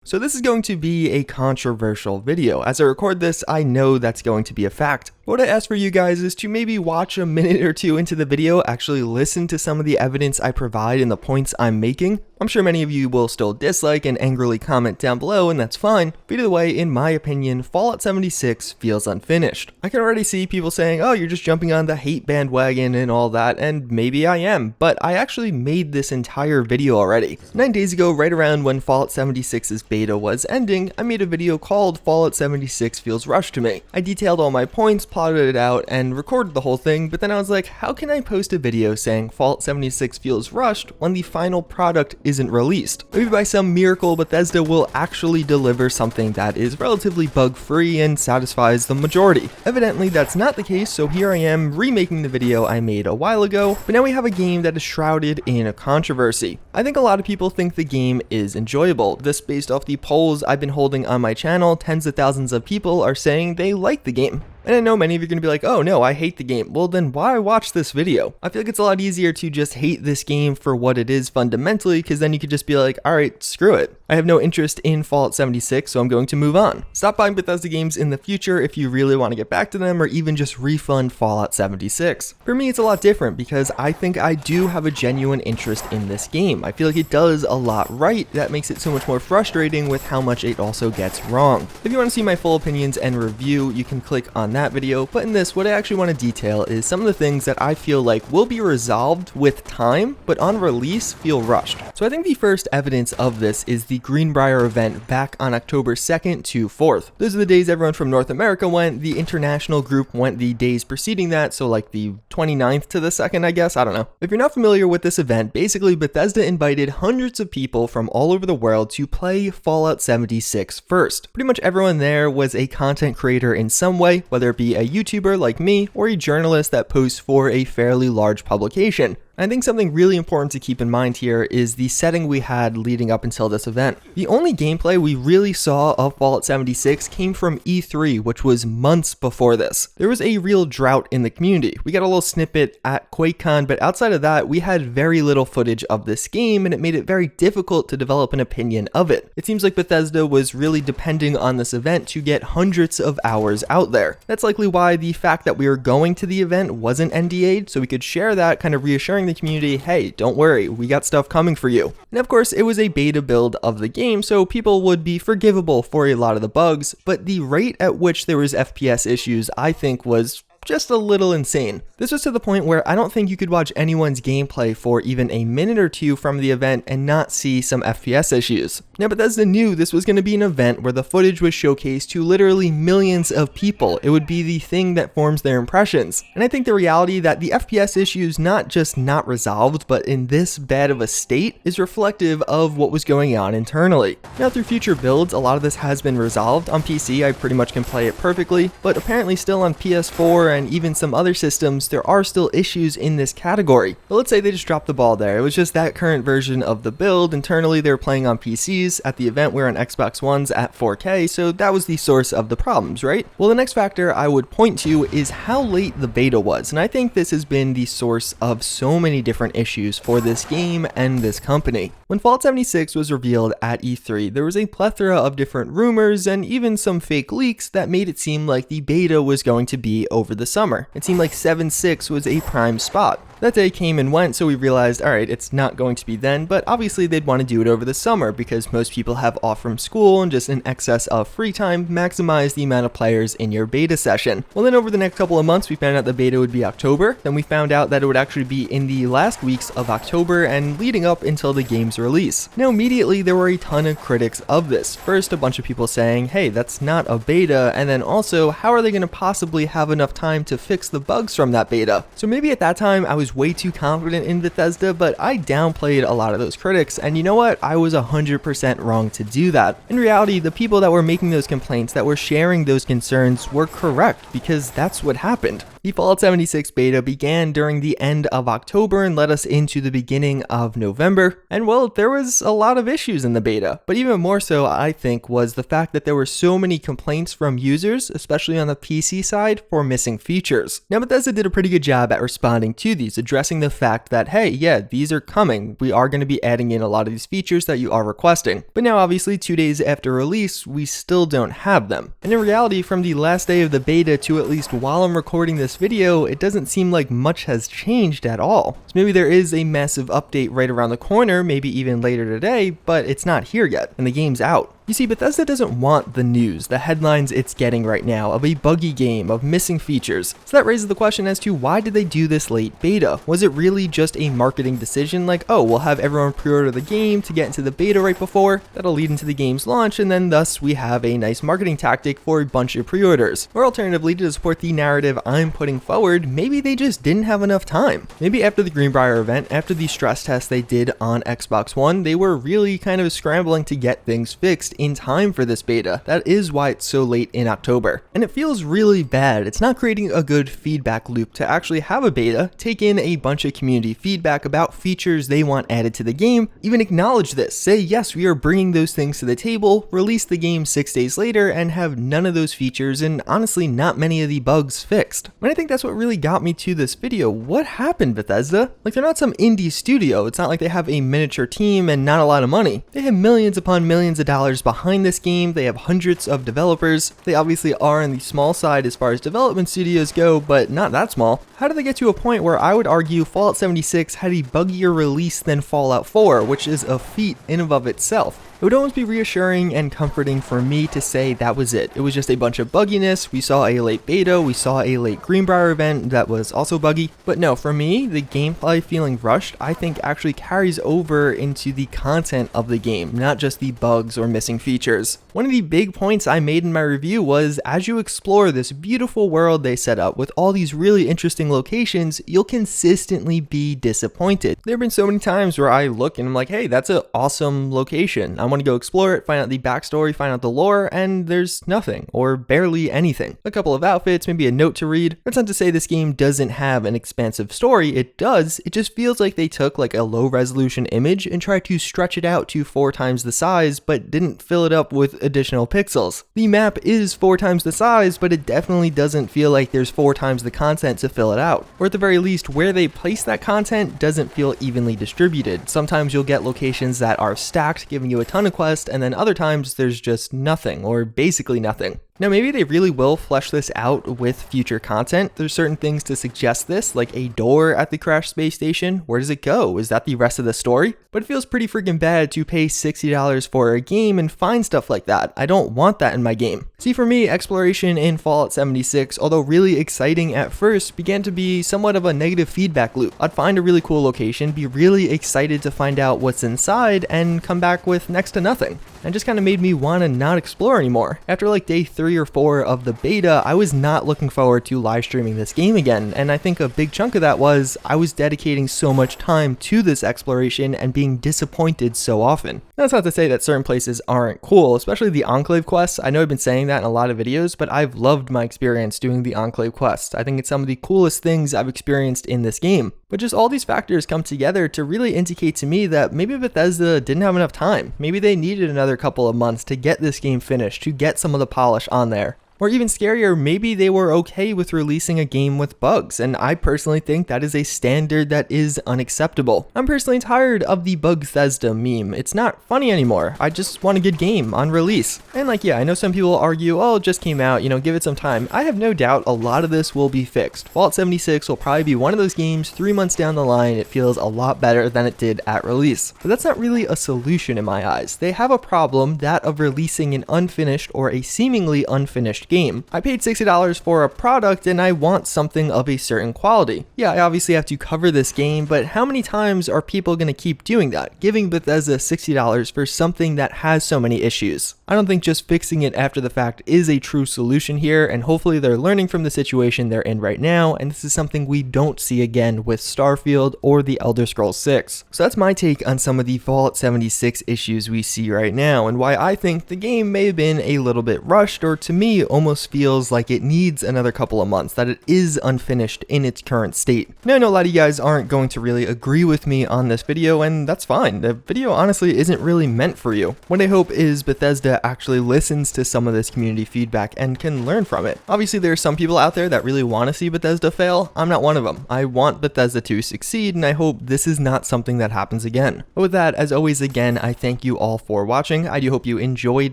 So this is going to be a controversial video. As I record this, I know that's going to be a fact. What I ask for you guys is to maybe watch a minute or two into the video, actually listen to some of the evidence I provide and the points I'm making. I'm sure many of you will still dislike and angrily comment down below, and that's fine. But either way, in my opinion, Fallout 76 feels unfinished. I can already see people saying, oh, you're just jumping on the hate bandwagon and all that, and maybe I am, but I actually made this entire video already. 9 days ago, right around when Fallout 76's beta was ending, I made a video called Fallout 76 Feels Rushed to Me. I detailed all my points, plotted it out, and recorded the whole thing, but then I was like, how can I post a video saying Fallout 76 feels rushed when the final product isn't released? Maybe by some miracle Bethesda will actually deliver something that is relatively bug-free and satisfies the majority. Evidently that's not the case, so here I am remaking the video I made a while ago, but now we have a game that is shrouded in a controversy. I think a lot of people think the game is enjoyable. This based off the polls I've been holding on my channel. Tens of thousands of people are saying they like the game. And I know many of you are going to be like, oh no, I hate the game. Well then why watch this video? I feel like it's a lot easier to just hate this game for what it is fundamentally, because then you could just be like, alright, screw it. I have no interest in Fallout 76, so I'm going to move on. Stop buying Bethesda games in the future if you really want to get back to them, or even just refund Fallout 76. For me, it's a lot different because I think I do have a genuine interest in this game. I feel like it does a lot right. That makes it so much more frustrating with how much it also gets wrong. If you want to see my full opinions and review, you can click on that video, but in this, what I actually want to detail is some of the things that I feel like will be resolved with time, but on release feel rushed. So I think the first evidence of this is the Greenbrier Event back on October 2nd to 4th. Those are the days everyone from North America went. The international group went the days preceding that, so like the 29th to the 2nd, I guess, I don't know. If you're not familiar with this event, basically Bethesda invited hundreds of people from all over the world to play Fallout 76 first. Pretty much everyone there was a content creator in some way, whether it be a YouTuber like me or a journalist that posts for a fairly large publication. I think something really important to keep in mind here is the setting we had leading up until this event. The only gameplay we really saw of Fallout 76 came from E3, which was months before this. There was a real drought in the community. We got a little snippet at QuakeCon, but outside of that, we had very little footage of this game, and it made it very difficult to develop an opinion of it. It seems like Bethesda was really depending on this event to get hundreds of hours out there. That's likely why the fact that we were going to the event wasn't NDA'd, so we could share that, kind of reassuring the community, hey, don't worry, we got stuff coming for you. And of course, it was a beta build of the game, so people would be forgivable for a lot of the bugs, but the rate at which there was FPS issues, I think, was just a little insane. This was to the point where I don't think you could watch anyone's gameplay for even a minute or two from the event and not see some FPS issues. Now Bethesda knew this was going to be an event where the footage was showcased to literally millions of people. It would be the thing that forms their impressions. And I think the reality that the FPS issues not just not resolved, but in this bad of a state is reflective of what was going on internally. Now through future builds, a lot of this has been resolved. On PC, I pretty much can play it perfectly, but apparently still on PS4 and even some other systems, there are still issues in this category. But let's say they just dropped the ball there. It was just that current version of the build. Internally, they were playing on PCs. At the event, we were on Xbox Ones at 4K, so that was the source of the problems, right? Well, the next factor I would point to is how late the beta was, and I think this has been the source of so many different issues for this game and this company. When Fallout 76 was revealed at E3, there was a plethora of different rumors and even some fake leaks that made it seem like the beta was going to be over the summer. It seemed like 7.6 was a prime spot. That day came and went, so we realized, alright, it's not going to be then, but obviously they'd want to do it over the summer because most people have off from school and just in excess of free time, maximize the amount of players in your beta session. Well then over the next couple of months, we found out the beta would be October, then we found out that it would actually be in the last weeks of October and leading up until the game's release. Now immediately there were a ton of critics of this. First, a bunch of people saying, hey, that's not a beta, and then also, how are they going to possibly have enough time to fix the bugs from that beta? So maybe at that time I was way too confident in Bethesda, but I downplayed a lot of those critics, and you know what? I was 100% wrong to do that. In reality, the people that were making those complaints, that were sharing those concerns, were correct, because that's what happened. The Fallout 76 beta began during the end of October and led us into the beginning of November. And well, there was a lot of issues in the beta, but even more so, I think, was the fact that there were so many complaints from users, especially on the PC side, for missing features. Now, Bethesda did a pretty good job at responding to these, addressing the fact that, hey, yeah, these are coming. We are going to be adding in a lot of these features that you are requesting. But now, obviously, 2 days after release, we still don't have them. And in reality, from the last day of the beta to at least while I'm recording this video, it doesn't seem like much has changed at all. So maybe there is a massive update right around the corner, maybe even later today, but it's not here yet, and the game's out. You see, Bethesda doesn't want the news, the headlines it's getting right now of a buggy game, of missing features. So that raises the question as to why did they do this late beta? Was it really just a marketing decision like, oh, we'll have everyone pre-order the game to get into the beta right before, that'll lead into the game's launch, and then thus we have a nice marketing tactic for a bunch of pre-orders? Or alternatively, to support the narrative I'm putting forward, maybe they just didn't have enough time. Maybe after the Greenbrier event, after the stress test they did on Xbox One, they were really kind of scrambling to get things fixed in time for this beta. That is why it's so late in October. And it feels really bad. It's not creating a good feedback loop to actually have a beta, take in a bunch of community feedback about features they want added to the game, even acknowledge this, say yes, we are bringing those things to the table, release the game 6 days later, and have none of those features and honestly not many of the bugs fixed. And I think that's what really got me to this video. What happened, Bethesda? Like, they're not some indie studio. It's not like they have a miniature team and not a lot of money. They have millions upon millions of dollars behind this game. They have hundreds of developers. They obviously are on the small side as far as development studios go, but not that small. How did they get to a point where I would argue Fallout 76 had a buggier release than Fallout 4, which is a feat in and of itself? It would almost be reassuring and comforting for me to say that was it. It was just a bunch of bugginess. We saw a late beta, we saw a late Greenbrier event that was also buggy. But no, for me, the gameplay feeling rushed, I think actually carries over into the content of the game, not just the bugs or missing features. One of the big points I made in my review was, as you explore this beautiful world they set up with all these really interesting locations, you'll consistently be disappointed. There have been so many times where I look and I'm like, hey, that's an awesome location. I want to go explore it, find out the backstory, find out the lore, and there's nothing, or barely anything. A couple of outfits, maybe a note to read. That's not to say this game doesn't have an expansive story, it does. It just feels like they took like a low resolution image and tried to stretch it out to 4 times the size, but didn't fill it up with additional pixels. The map is 4 times the size, but it definitely doesn't feel like there's 4 times the content to fill it out. Or at the very least, where they place that content doesn't feel evenly distributed. Sometimes you'll get locations that are stacked, giving you a ton of quests, and then other times there's just nothing, or basically nothing. Now, maybe they really will flesh this out with future content. There's certain things to suggest this, like a door at the crashed space station. Where does it go? Is that the rest of the story? But it feels pretty freaking bad to pay $60 for a game and find stuff like that. I don't want that in my game. See, for me, exploration in Fallout 76, although really exciting at first, began to be somewhat of a negative feedback loop. I'd find a really cool location, be really excited to find out what's inside, and come back with next to nothing. And just kind of made me want to not explore anymore. After like day 3 or 4 of the beta, I was not looking forward to live streaming this game again, and I think a big chunk of that was I was dedicating so much time to this exploration and being disappointed so often. That's not to say that certain places aren't cool, especially the Enclave quests. I know I've been saying that in a lot of videos, but I've loved my experience doing the Enclave quests. I think it's some of the coolest things I've experienced in this game. But just all these factors come together to really indicate to me that maybe Bethesda didn't have enough time. Maybe they needed another couple of months to get this game finished, to get some of the polish on there. Or even scarier, maybe they were okay with releasing a game with bugs, and I personally think that is a standard that is unacceptable. I'm personally tired of the Bugthesda meme. It's not funny anymore. I just want a good game on release. And like, yeah, I know some people argue, oh, it just came out, give it some time. I have no doubt a lot of this will be fixed. Fallout 76 will probably be one of those games 3 months down the line, it feels a lot better than it did at release. But that's not really a solution in my eyes. They have a problem, that of releasing an unfinished or a seemingly unfinished game. I paid $60 for a product and I want something of a certain quality. Yeah, I obviously have to cover this game, but how many times are people going to keep doing that? Giving Bethesda $60 for something that has so many issues? I don't think just fixing it after the fact is a true solution here, and hopefully they're learning from the situation they're in right now, and this is something we don't see again with Starfield or the Elder Scrolls 6. So that's my take on some of the Fallout 76 issues we see right now, and why I think the game may have been a little bit rushed, or to me almost feels like it needs another couple of months, that it is unfinished in its current state. Now I know a lot of you guys aren't going to really agree with me on this video, and that's fine. The video honestly isn't really meant for you. What I hope is Bethesda actually listens to some of this community feedback and can learn from it. Obviously there are some people out there that really want to see Bethesda fail. I'm not one of them. I want Bethesda to succeed, and I hope this is not something that happens again. But with that, as always, again, I thank you all for watching. I do hope you enjoyed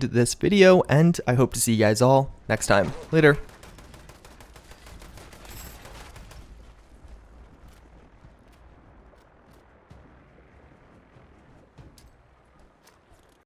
this video, and I hope to see you guys all next time. Later.